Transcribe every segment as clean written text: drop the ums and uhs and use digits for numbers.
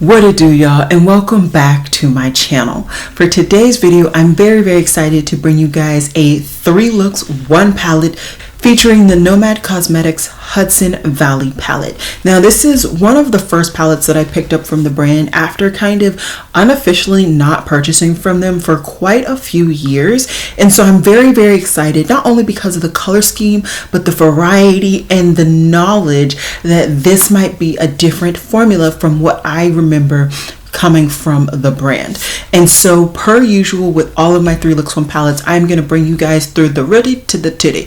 What it do, y'all, and welcome back to my channel. For today's video, I'm very excited to bring you guys a 3 looks 1 palette featuring the Nomad Cosmetics Hudson Valley palette. Now, this is one of the first palettes that I picked up from the brand after kind of unofficially not purchasing from them for quite a few years. And so I'm very excited, not only because of the color scheme, but the variety and the knowledge that this might be a different formula from what I remember coming from the brand. And so, per usual with all of my 3 looks 1 palettes, I'm going to bring you guys through the rooty to the titty.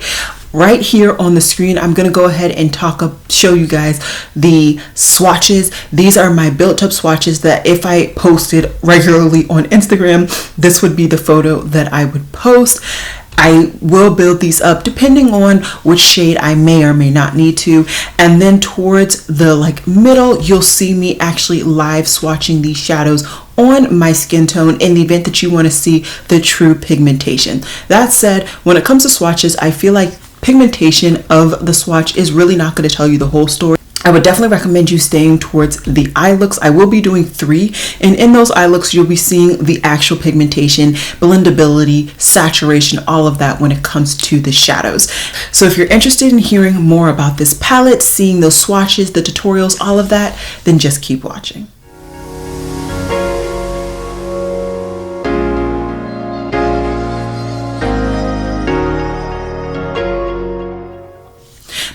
Right here on the screen, I'm going to go ahead and show you guys the swatches. These are my built up swatches that if I posted regularly on Instagram, this would be the photo that I would post. I will build these up depending on which shade I may or may not need to. And then towards the middle, you'll see me actually live swatching these shadows on my skin tone in the event that you want to see the true pigmentation. That said, when it comes to swatches, I feel like pigmentation of the swatch is really not going to tell you the whole story. I would definitely recommend you staying towards the eye looks. I will be doing 3, and in those eye looks you'll be seeing the actual pigmentation, blendability, saturation, all of that when it comes to the shadows. So if you're interested in hearing more about this palette, seeing those swatches, the tutorials, all of that, then just keep watching.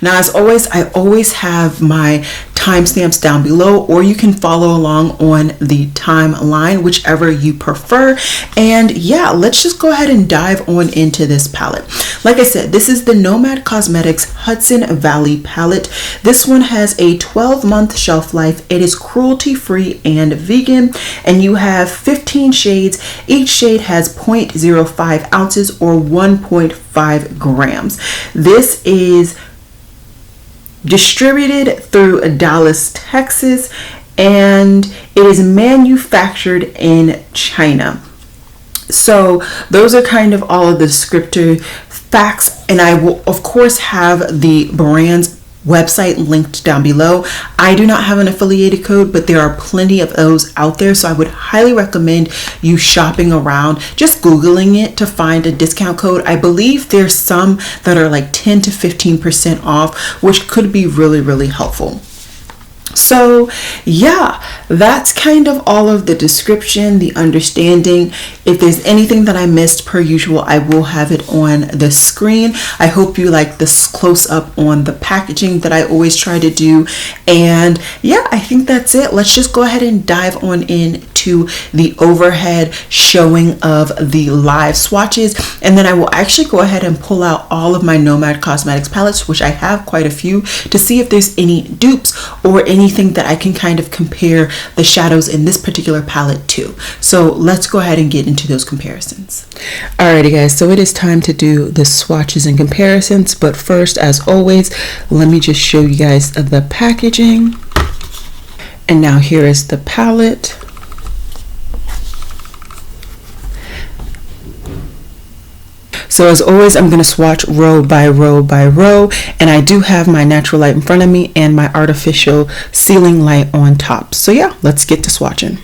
Now, as always, I always have my timestamps down below, or you can follow along on the timeline, whichever you prefer. And yeah, let's just go ahead and dive on into this palette. Like I said, this is the Nomad Cosmetics Hudson Valley palette. This one has a 12-month shelf life. It is cruelty-free and vegan, and you have 15 shades. Each shade has 0.05 ounces or 1.5 grams. This is distributed through Dallas, Texas, and it is manufactured in China. So those are kind of all of the descriptive facts, and I will of course have the brand's website linked down below. I do not have an affiliated code, but there are plenty of those out there, so I would highly recommend you shopping around, just googling it to find a discount code. I believe there's some that are 10 to 15% off, which could be really helpful. So yeah, that's kind of all of the description, the understanding. If there's anything that I missed, per usual, I will have it on the screen. I hope you like this close up on the packaging that I always try to do. And yeah, I think that's it. Let's just go ahead and dive on into the overhead showing of the live swatches. And then I will actually go ahead and pull out all of my Nomad Cosmetics palettes, which I have quite a few, to see if there's any dupes or anything that I can kind of compare the shadows in this particular palette to. So let's go ahead and get into those comparisons. Alrighty guys, so it is time to do the swatches and comparisons, but first, as always, let me just show you guys the packaging. And now here is the palette. So as always, I'm going to swatch row by row by row, and I do have my natural light in front of me and my artificial ceiling light on top. So yeah, let's get to swatching.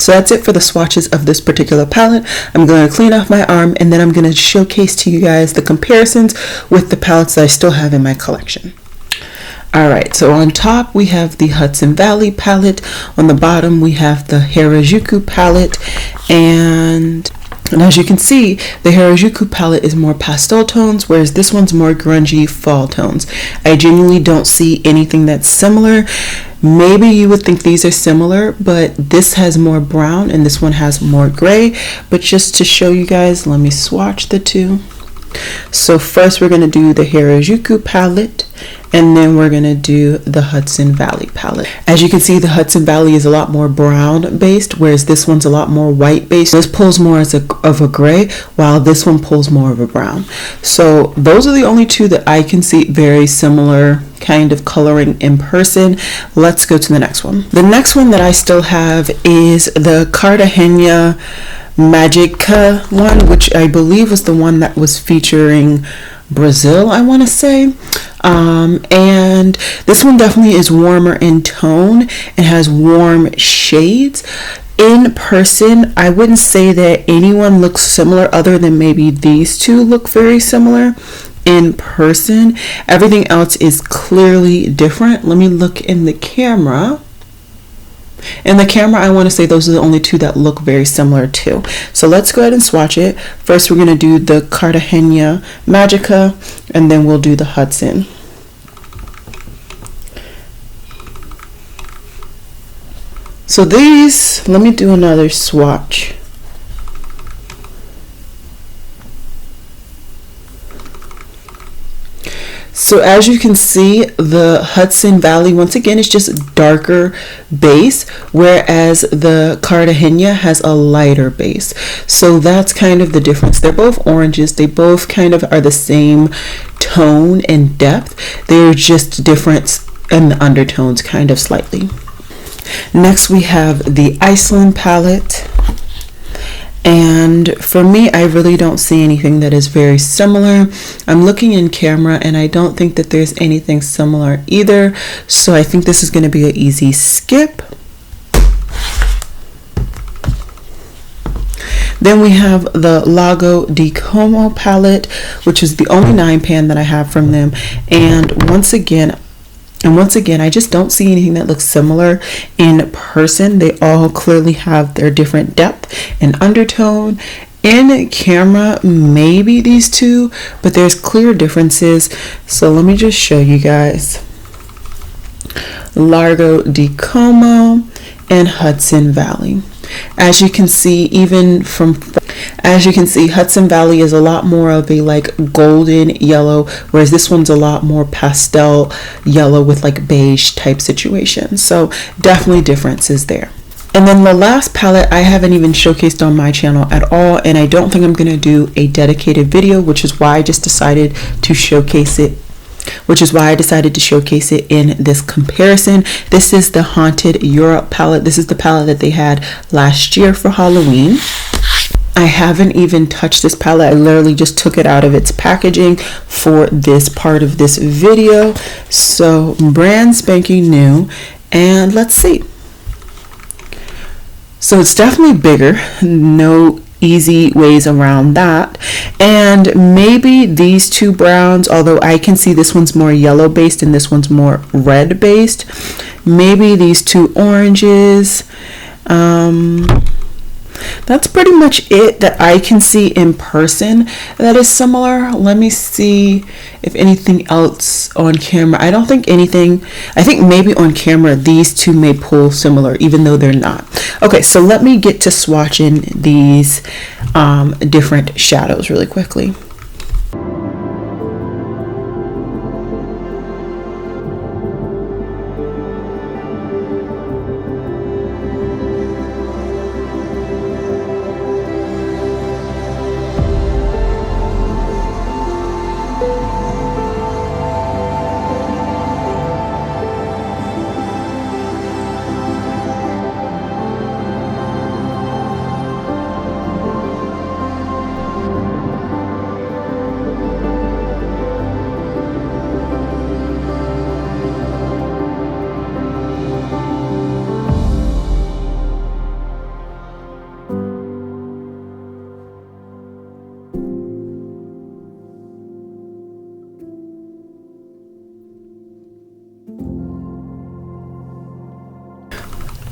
So that's it for the swatches of this particular palette. I'm going to clean off my arm, and then I'm going to showcase to you guys the comparisons with the palettes that I still have in my collection. Alright, so on top we have the Hudson Valley palette. On the bottom we have the Harajuku palette, and as you can see, the Harajuku palette is more pastel tones, whereas this one's more grungy fall tones. I genuinely don't see anything that's similar. Maybe you would think these are similar, but this has more brown and this one has more gray. But just to show you guys, let me swatch the two. So first we're going to do the Harajuku palette, and then we're going to do the Hudson Valley palette. As you can see, the Hudson Valley is a lot more brown based, whereas this one's a lot more white based. This pulls more of a gray, while this one pulls more of a brown. So those are the only two that I can see very similar kind of coloring in person. Let's go to the next one. The next one that I still have is the Cartagena Magica one, which I believe was the one that was featuring Brazil, I want to say. And this one definitely is warmer in tone and has warm shades. In person, I wouldn't say that anyone looks similar other than maybe these two look very similar. In person, everything else is clearly different. Let me look in the camera. In the camera, I want to say those are the only two that look very similar too. So let's go ahead and swatch it. First, we're going to do the Cartagena Magica, and then we'll do the Hudson. So these, let me do another swatch. So as you can see, the Hudson Valley, once again, is just darker base, whereas the Cartagena has a lighter base. So that's kind of the difference. They're both oranges. They both kind of are the same tone and depth. They're just different in the undertones kind of slightly. Next, we have the Iceland palette. And for me, I really don't see anything that is very similar. I'm looking in camera and I don't think that there's anything similar either. So I think this is going to be an easy skip. Then we have the Lago di Como palette, which is the only 9-pan that I have from them. And once again, I just don't see anything that looks similar in person. They all clearly have their different depth and undertone. In camera, maybe these two, but there's clear differences. So let me just show you guys. Lago di Como and Hudson Valley. As you can see, Hudson Valley is a lot more of a like golden yellow, whereas this one's a lot more pastel yellow with like beige type situation. So definitely differences there. And then the last palette I haven't even showcased on my channel at all, and I don't think I'm going to do a dedicated video, which is why I decided to showcase it in this comparison. This is the Haunted Europe palette. This is the palette that they had last year for Halloween. I haven't even touched this palette. I literally just took it out of its packaging for this part of this video. So brand spanking new, and let's see. So it's definitely bigger. No easy ways around that. And maybe these two browns, although I can see this one's more yellow based and this one's more red based. Maybe these two oranges. That's pretty much it that I can see in person that is similar. Let me see if anything else on camera. I don't think anything. I think maybe on camera these two may pull similar even though they're not. Okay, so let me get to swatching these different shadows really quickly.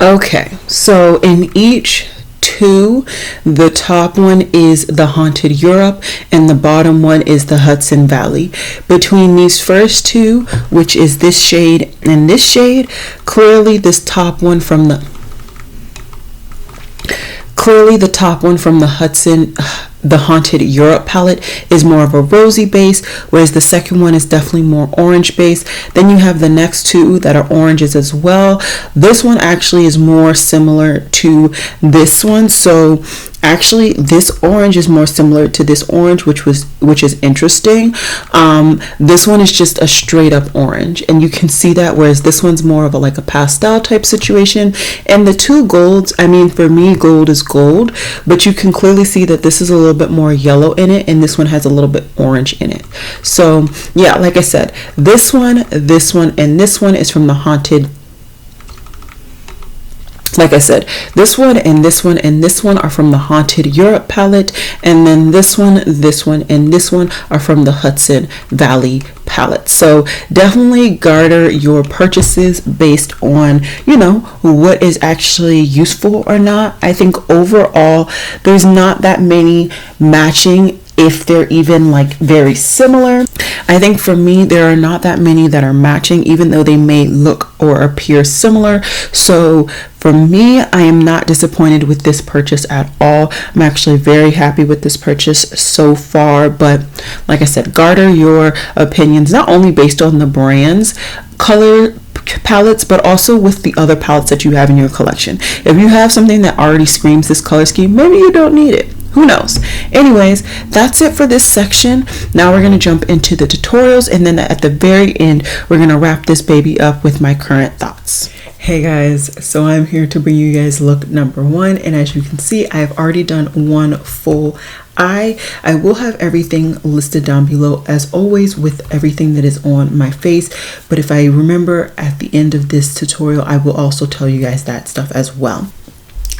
Okay, so in each two, the top one is the Haunted Europe and the bottom one is the Hudson Valley. Between these first two, which is this shade and this shade, clearly the top one from the Hudson, the Haunted Europe palette is more of a rosy base, whereas the second one is definitely more orange base. Then you have the next two that are oranges as well. This one actually is more similar to this one, so actually this orange is more similar to this orange, which is interesting. This one is just a straight up orange, and you can see that, whereas this one's more of like a pastel type situation. And the two golds, I mean, for me gold is gold, but you can clearly see that this is a little bit more yellow in it and this one has a little bit orange in it. So yeah, like I said, this one, and this one is from the Haunted. Like I said, this one and this one and this one are from the Haunted Europe palette, and then this one, and this one are from the Hudson Valley palette. So definitely garner your purchases based on, you know, what is actually useful or not. I think overall there's not that many matching, if they're even like very similar. I think for me there are not that many that are matching, even though they may look or appear similar. So for me, I am not disappointed with this purchase at all. I'm actually very happy with this purchase so far. But like I said, garner your opinions not only based on the brand's color palettes, but also with the other palettes that you have in your collection. If you have something that already screams this color scheme, maybe you don't need it. Who knows? Anyways, that's it for this section. Now we're going to jump into the tutorials, and then at the very end, we're going to wrap this baby up with my current thoughts. Hey guys, so I'm here to bring you guys look number one, and as you can see, I have already done one full eye. I will have everything listed down below as always with everything that is on my face, but if I remember at the end of this tutorial, I will also tell you guys that stuff as well.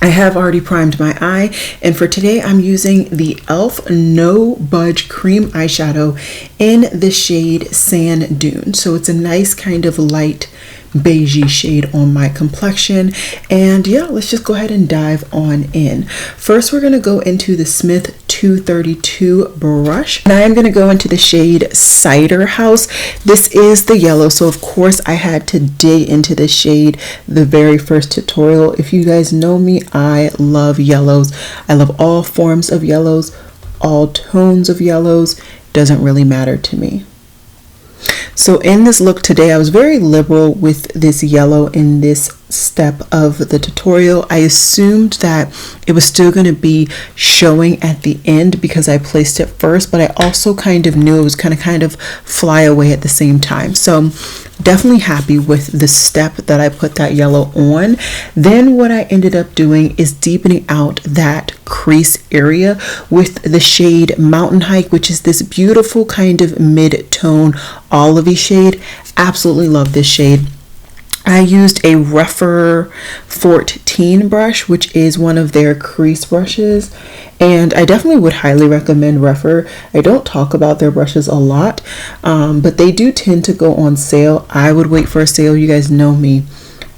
I have already primed my eye, and for today I'm using the e.l.f. No Budge Cream Eyeshadow in the shade Sand Dune. So it's a nice kind of light beigey shade on my complexion, and yeah, let's just go ahead and dive on in. First, we're going to go into the Smith 232 brush, and I am going to go into the shade Cider House. This is the yellow, so of course I had to dig into this shade the very first tutorial. If you guys know me, I love yellows. I love all forms of yellows, all tones of yellows. Doesn't really matter to me. So in this look today, I was very liberal with this yellow in this step of the tutorial. I assumed that it was still going to be showing at the end because I placed it first, but I also kind of knew it was going to kind of fly away at the same time. So definitely happy with the step that I put that yellow on. Then what I ended up doing is deepening out that crease area with the shade Mountain Hike, which is this beautiful kind of mid-tone olivey shade. Absolutely love this shade. I used a Rougher 14 brush, which is one of their crease brushes, and I definitely would highly recommend Rougher. I don't talk about their brushes a lot, but they do tend to go on sale. I would wait for a sale. You guys know me.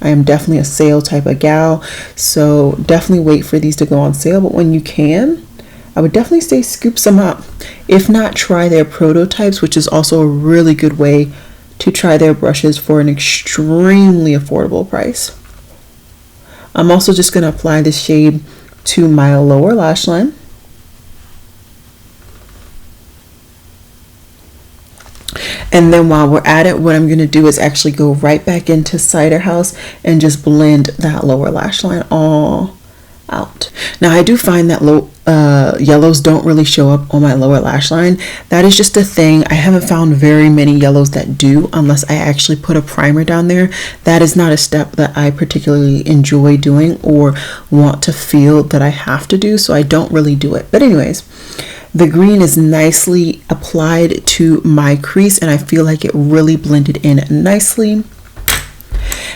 I am definitely a sale type of gal, so definitely wait for these to go on sale. But when you can, I would definitely say scoop some up. If not, try their prototypes, which is also a really good way to try their brushes for an extremely affordable price. I'm also just going to apply this shade to my lower lash line. And then while we're at it, what I'm going to do is actually go right back into Cider House and just blend that lower lash line all out. Now I do find that yellows don't really show up on my lower lash line. That is just a thing. I haven't found very many yellows that do, unless I actually put a primer down there. That is not a step that I particularly enjoy doing or want to feel that I have to do, so I don't really do it. But anyways, the green is nicely applied to my crease, and I feel like it really blended in nicely.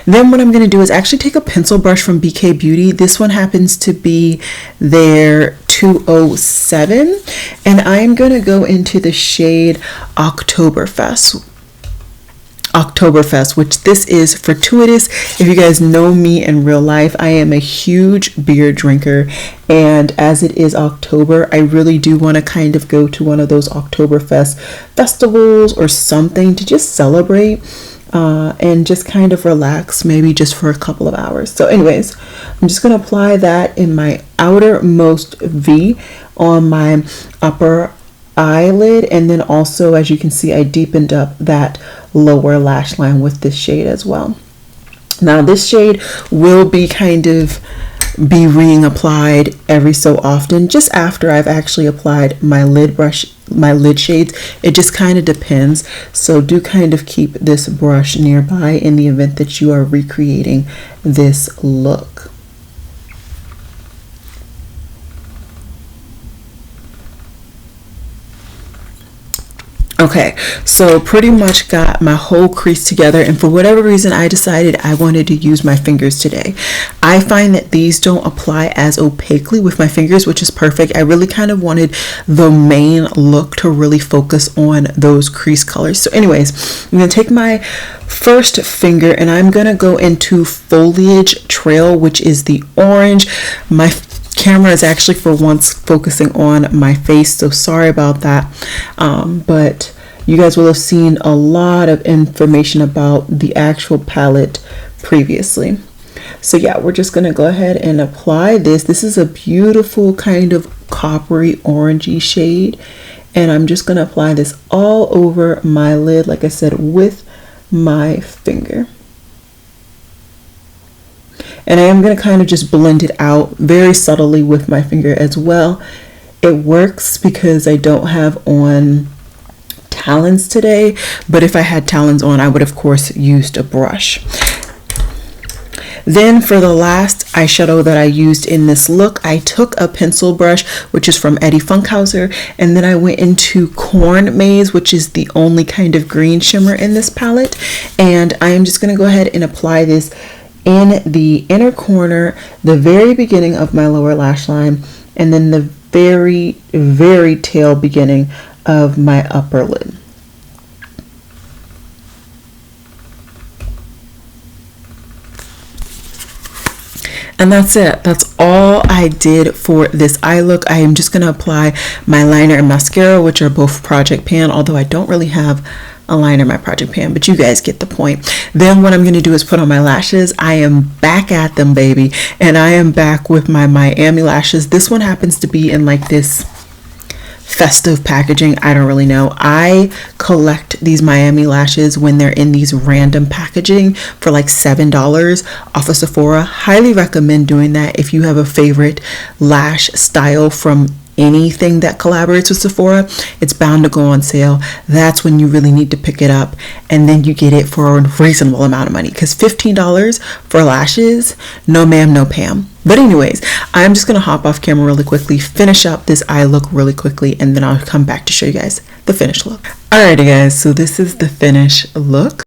Then what I'm going to do is actually take a pencil brush from BK Beauty. This one happens to be their 207, and I am going to go into the shade Oktoberfest. Oktoberfest, which this is fortuitous. If you guys know me in real life, I am a huge beer drinker, and as it is October, I really do want to kind of go to one of those Oktoberfest festivals or something to just celebrate and just kind of relax, maybe just for a couple of hours. So anyways, I'm just going to apply that in my outermost V on my upper eyelid, and then also, as you can see, I deepened up that lower lash line with this shade as well. Now this shade will be kind of being applied every so often, just after I've actually applied my lid shades. It just kind of depends, so do kind of keep this brush nearby in the event that you are recreating this look. Okay, so pretty much got my whole crease together, and for whatever reason I decided I wanted to use my fingers today. I find that these don't apply as opaquely with my fingers, which is perfect. I really kind of wanted the main look to really focus on those crease colors. So anyways, I'm going to take my first finger and I'm going to go into Foliage Trail, which is the orange. My camera is actually for once focusing on my face, so sorry about that, but you guys will have seen a lot of information about the actual palette previously. So yeah, we're just gonna go ahead and apply this. This is a beautiful kind of coppery orangey shade, and I'm just gonna apply this all over my lid, like I said, with my finger. And I am going to kind of just blend it out very subtly with my finger as well. It works because I don't have on talons today, but if I had talons on, I would of course used a brush. Then for the last eyeshadow that I used in this look, I took a pencil brush, which is from Eddie Funkhauser, and then I went into Corn Maze, which is the only kind of green shimmer in this palette, and I am just going to go ahead and apply this in the inner corner, the very beginning of my lower lash line, and then the very, very tail beginning of my upper lid. And that's it. That's all I did for this eye look. I am just going to apply my liner and mascara, which are both Project Pan, although I don't really have a liner in my Project Pan, but you guys get the point. Then what I'm going to do is put on my lashes. I am back at them, baby, and I am back with my Miami lashes. This one happens to be in like this festive packaging. I don't really know. I collect these Miami lashes when they're in these random packaging for like $7 off of Sephora. Highly recommend doing that if you have a favorite lash style from anything that collaborates with Sephora. It's bound to go on sale. That's when you really need to pick it up, and then you get it for a reasonable amount of money, because $15 for lashes, no ma'am, no Pam. But anyways, I'm just gonna hop off camera really quickly, finish up this eye look really quickly, and then I'll come back to show you guys the finished look. Alrighty guys, so this is the finished look.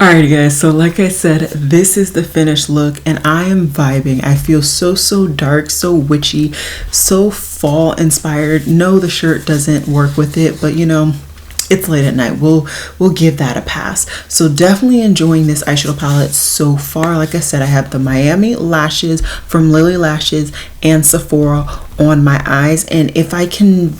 Alright guys, so like I said, this is the finished look, and I am vibing. I feel so dark, so witchy, so fall inspired. No, the shirt doesn't work with it, but you know, it's late at night. We'll give that a pass. So definitely enjoying this eyeshadow palette so far. Like I said, I have the Miami lashes from Lily Lashes and Sephora on my eyes, and if I can,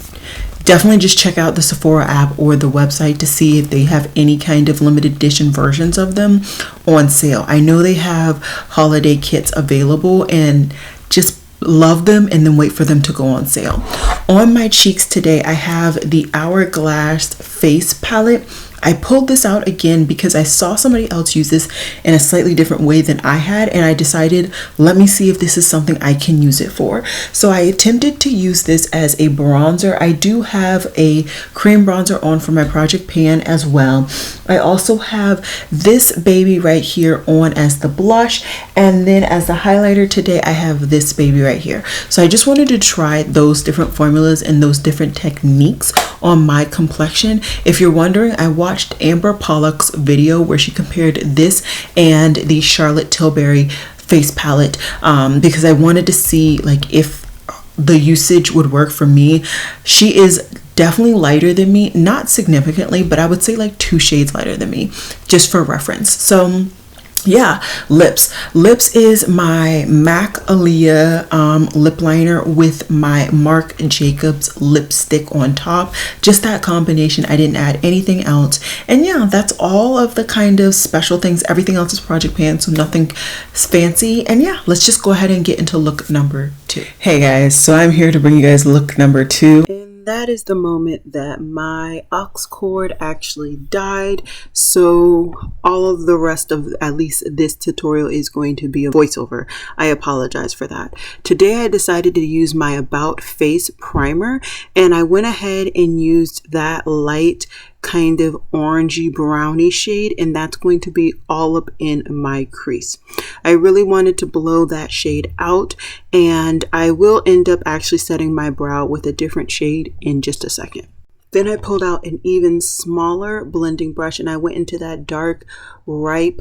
definitely just check out the Sephora app or the website to see if they have any kind of limited edition versions of them on sale. I know they have holiday kits available, and just love them and then wait for them to go on sale. On my cheeks today, I have the Hourglass face palette. I pulled this out again because I saw somebody else use this in a slightly different way than I had, and I decided, let me see if this is something I can use it for. So I attempted to use this as a bronzer. I do have a cream bronzer on for my Project Pan as well. I also have this baby right here on as the blush, and then as the highlighter today, I have this baby right here. So I just wanted to try those different formulas and those different techniques on my complexion. If you're wondering, I watched Amber Pollock's video where she compared this and the Charlotte Tilbury face palette because I wanted to see like if the usage would work for me. She is definitely lighter than me, not significantly, but I would say like 2 shades lighter than me, just for reference. So yeah, lips is my MAC Aaliyah lip liner with my Marc Jacobs lipstick on top. Just that combination. I didn't add anything else. And yeah, that's all of the kind of special things. Everything else is Project Pan, so nothing fancy. And yeah, let's just go ahead and get into look number 2. Hey guys, so I'm here to bring you guys look number 2. That is the moment that my aux cord actually died, so all of the rest of at least this tutorial is going to be a voiceover. I apologize for that. Today I decided to use my About Face primer, and I went ahead and used that light kind of orangey brownie shade, and that's going to be all up in my crease. I really wanted to blow that shade out, and I will end up actually setting my brow with a different shade in just a second. Then I pulled out an even smaller blending brush and I went into that dark ripe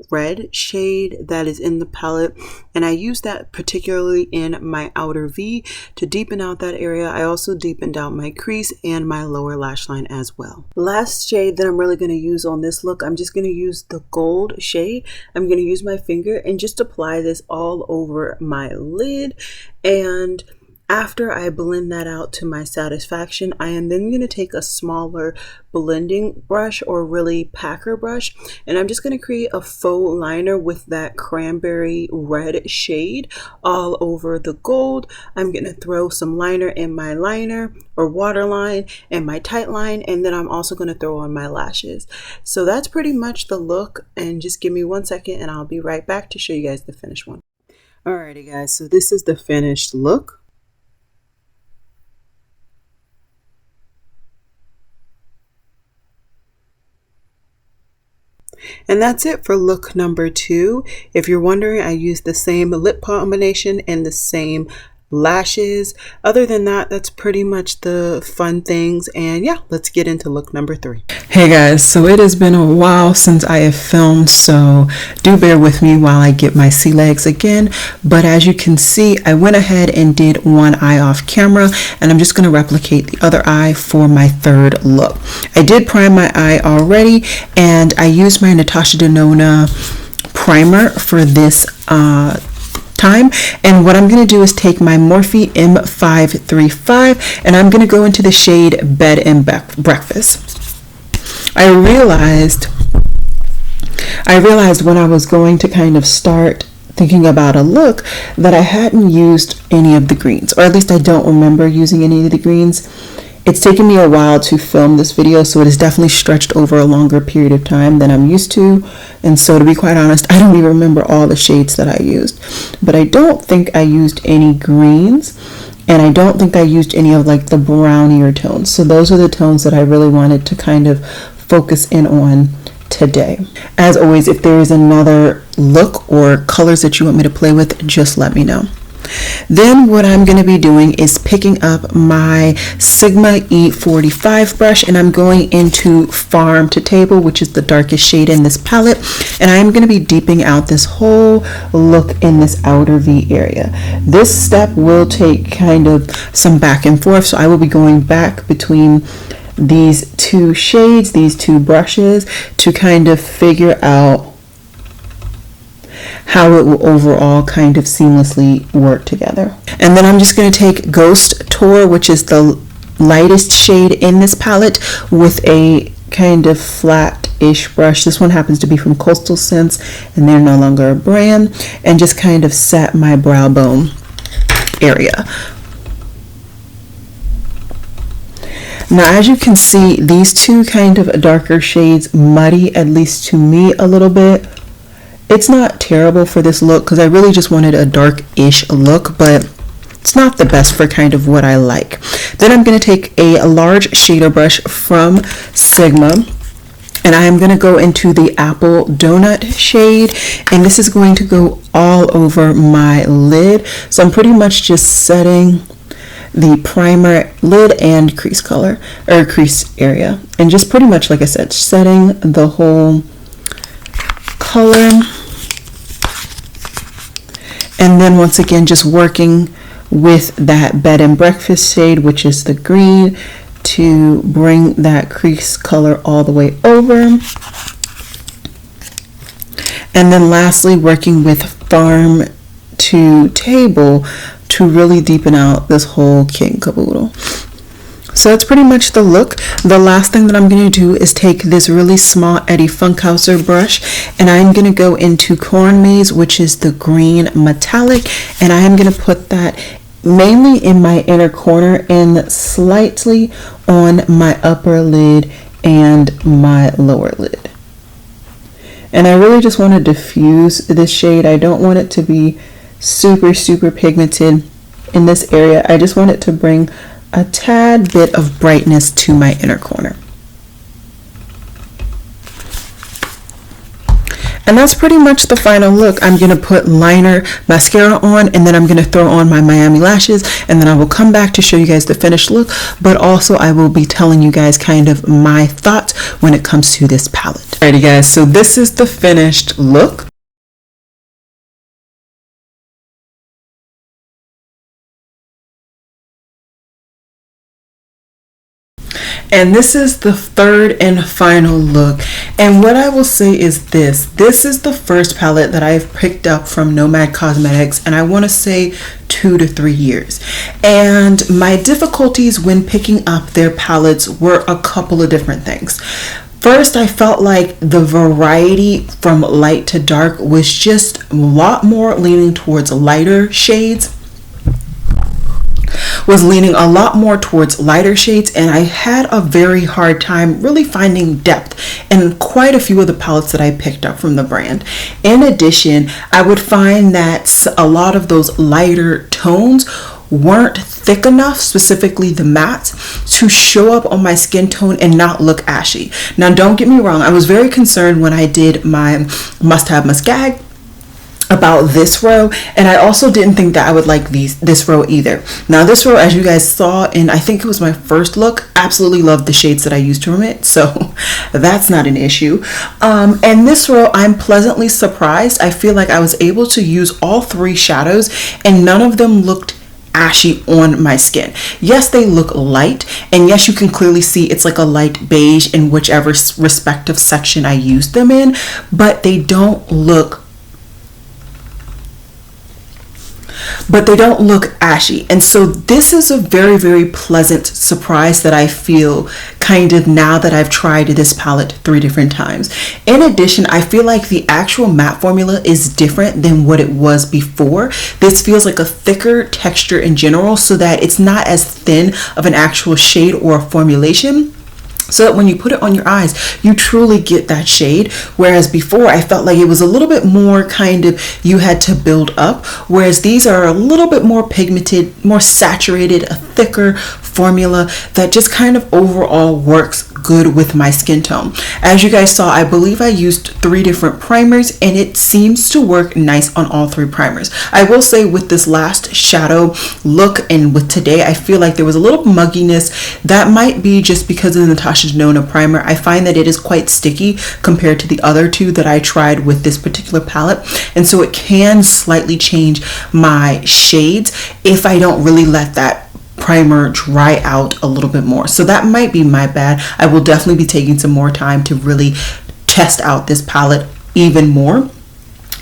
red shade that is in the palette, and I used that particularly in my outer V to deepen out that area. I also deepened out my crease and my lower lash line as well. Last shade that I'm really going to use on this look, I'm just going to use the gold shade. I'm going to use my finger and just apply this all over my lid, and after I blend that out to my satisfaction, I am then going to take a smaller blending brush, or really packer brush, and I'm just going to create a faux liner with that cranberry red shade all over the gold. I'm going to throw some liner in my liner or waterline and my tight line, and then I'm also going to throw on my lashes. So that's pretty much the look, and just give me 1 second and I'll be right back to show you guys the finished one. Alrighty guys, so this is the finished look. And that's it for look number 2. If you're wondering, I used the same lip combination and the same lashes. Other than that, that's pretty much the fun things. And yeah, let's get into look number 3. Hey guys, so it has been a while since I have filmed, so do bear with me while I get my sea legs again. But as you can see, I went ahead and did one eye off camera, and I'm just going to replicate the other eye for my third look. I did prime my eye already, and I used my Natasha Denona primer for this time. And what I'm going to do is take my Morphe M535, and I'm going to go into the shade Bed and Breakfast. I realized when I was going to kind of start thinking about a look that I hadn't used any of the greens, or at least I don't remember using any of the greens. It's taken me a while to film this video, so it is definitely stretched over a longer period of time than I'm used to. And so to be quite honest, I don't even remember all the shades that I used. But I don't think I used any greens, and I don't think I used any of like the brownier tones. So those are the tones that I really wanted to kind of focus in on today. As always, if there is another look or colors that you want me to play with, just let me know. Then what I'm going to be doing is picking up my Sigma E45 brush, and I'm going into Farm to Table, which is the darkest shade in this palette, and I'm going to be deeping out this whole look in this outer V area. This step will take kind of some back and forth, so I will be going back between these two shades, these two brushes, to kind of figure out how it will overall kind of seamlessly work together. And then I'm just going to take Ghost Tour, which is the lightest shade in this palette, with a kind of flat-ish brush. This one happens to be from Coastal Scents, and they're no longer a brand, and just kind of set my brow bone area. Now, as you can see, these two kind of darker shades muddy, at least to me, a little bit. It's not terrible for this look because I really just wanted a dark-ish look, but it's not the best for kind of what I like. Then I'm going to take a large shader brush from Sigma, and I am going to go into the Apple Donut shade, and this is going to go all over my lid. So I'm pretty much just setting the primer, lid, and crease color, or crease area, and just pretty much, like I said, setting the whole color. And then once again, just working with that bed and breakfast shade, which is the green, to bring that crease color all the way over. And then lastly, working with Farm to Table to really deepen out this whole kit and caboodle. So that's pretty much the look. The last thing that I'm going to do is take this really small Eddie Funkhauser brush, and I'm going to go into Corn Maze, which is the green metallic, and I am going to put that mainly in my inner corner and slightly on my upper lid and my lower lid. And I really just want to diffuse this shade. I don't want it to be super pigmented in this area. I just want it to bring a tad bit of brightness to my inner corner. And that's pretty much the final look. I'm going to put liner, mascara on, and then I'm going to throw on my Miami lashes, and then I will come back to show you guys the finished look, but also I will be telling you guys kind of my thoughts when it comes to this palette. Alrighty guys, so this is the finished look. And this is the third and final look. And what I will say is this is the first palette that I've picked up from Nomad Cosmetics, and I want to say 2 to 3 years. And my difficulties when picking up their palettes were a couple of different things. First, I felt like the variety from light to dark was just a lot more leaning towards lighter shades. And I had a very hard time really finding depth in quite a few of the palettes that I picked up from the brand. In addition, I would find that a lot of those lighter tones weren't thick enough, specifically the mattes, to show up on my skin tone and not look ashy. Now don't get me wrong, I was very concerned when I did my Must Have Must Gag about this row, and I also didn't think that I would like this row either. Now this row, as you guys saw, and I think it was my first look, absolutely loved the shades that I used from it, so that's not an issue. And this row, I'm pleasantly surprised. I feel like I was able to use all 3 shadows and none of them looked ashy on my skin. Yes, they look light, and yes, you can clearly see it's like a light beige in whichever respective section I used them in, but they don't look ashy. And so this is a very pleasant surprise that I feel kind of now that I've tried this palette 3 different times. In addition, I feel like the actual matte formula is different than what it was before. This feels like a thicker texture in general, so that it's not as thin of an actual shade or a formulation, so that when you put it on your eyes, you truly get that shade. Whereas before, I felt like it was a little bit more kind of, you had to build up. Whereas these are a little bit more pigmented, more saturated, a thicker formula that just kind of overall works good with my skin tone. As you guys saw, I believe I used 3 different primers, and it seems to work nice on all 3 primers. I will say with this last shadow look and with today, I feel like there was a little mugginess. That might be just because of Natasha's Nona primer. I find that it is quite sticky compared to the other 2 that I tried with this particular palette, and so it can slightly change my shades if I don't really let that primer dry out a little bit more. So that might be my bad. I will definitely be taking some more time to really test out this palette even more.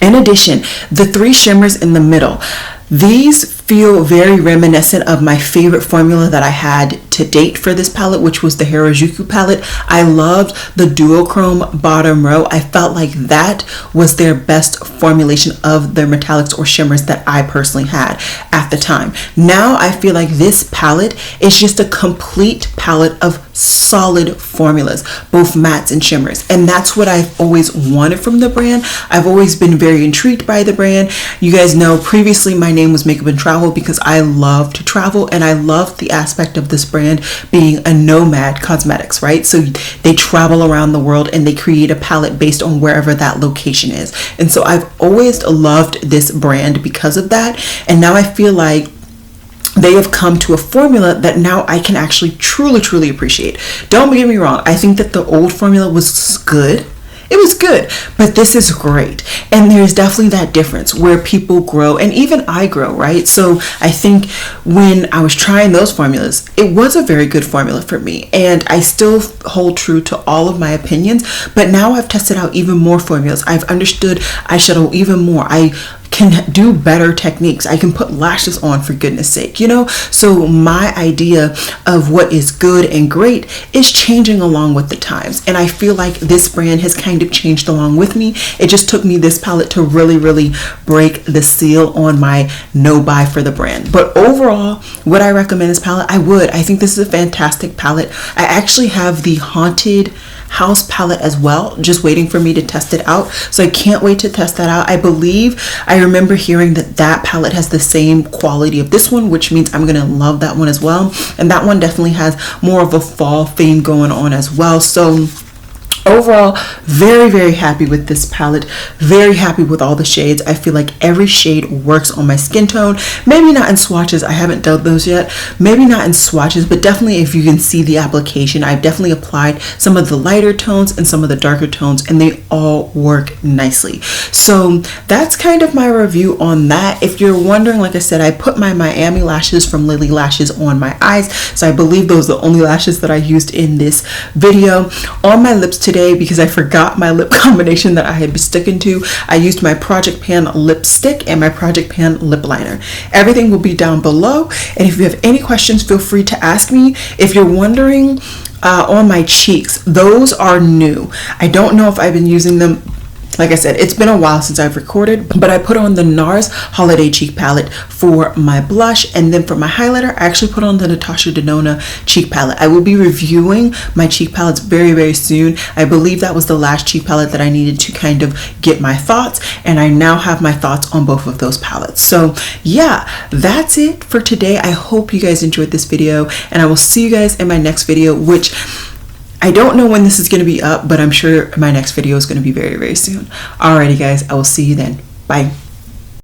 In addition, the 3 shimmers in the middle, these feel very reminiscent of my favorite formula that I had to date for this palette, which was the Harajuku palette. I loved the duochrome bottom row. I felt like that was their best formulation of their metallics or shimmers that I personally had at the time. Now I feel like this palette is just a complete palette of solid formulas, both mattes and shimmers, and that's what I've always wanted from the brand. I've always been very intrigued by the brand. You guys know previously my name was Makeup and Travel because I love to travel, and I love the aspect of this brand being a nomad cosmetics, right? So they travel around the world and they create a palette based on wherever that location is. And so I've always loved this brand because of that, and now I feel like they have come to a formula that now I can actually truly appreciate. Don't get me wrong, I think that the old formula was good It was good, but this is great. And there's definitely that difference where people grow, and even I grow, right? So I think when I was trying those formulas, it was a very good formula for me, and I still hold true to all of my opinions. But now I've tested out even more formulas. I've understood eyeshadow even more. I can do better techniques. I can put lashes on, for goodness sake, you know? So my idea of what is good and great is changing along with the times. And I feel like this brand has kind of changed along with me. It just took me this palette to really, really break the seal on my no buy for the brand. But overall, would I recommend this palette? I would. I think this is a fantastic palette. I actually have the Haunted House palette as well, just waiting for me to test it out. So I can't wait to test that out. I remember hearing that that palette has the same quality of this one, which means I'm gonna love that one as well. And that one definitely has more of a fall theme going on as well. So overall, very, very happy with this palette. Very happy with all the shades. I feel like every shade works on my skin tone. Maybe not in swatches. I haven't done those yet. Maybe not in swatches, but definitely if you can see the application, I've definitely applied some of the lighter tones and some of the darker tones, and they all work nicely. So that's kind of my review on that. If you're wondering, like I said, I put my Miami lashes from Lily Lashes on my eyes. So I believe those are the only lashes that I used in this video. On my lips today, because I forgot my lip combination that I had been sticking to, I used my Project Pan lipstick and my Project Pan lip liner. Everything will be down below, and if you have any questions, feel free to ask me. If you're wondering, on my cheeks, those are new. I don't know if I've been using them. Like I said, it's been a while since I've recorded, but I put on the NARS Holiday Cheek Palette for my blush, and then for my highlighter, I actually put on the Natasha Denona Cheek Palette. I will be reviewing my cheek palettes very, very soon. I believe that was the last cheek palette that I needed to kind of get my thoughts, and I now have my thoughts on both of those palettes. So yeah, that's it for today. I hope you guys enjoyed this video, and I will see you guys in my next video, which I don't know when this is going to be up, but I'm sure my next video is going to be very, very soon. Alrighty guys, I will see you then. Bye.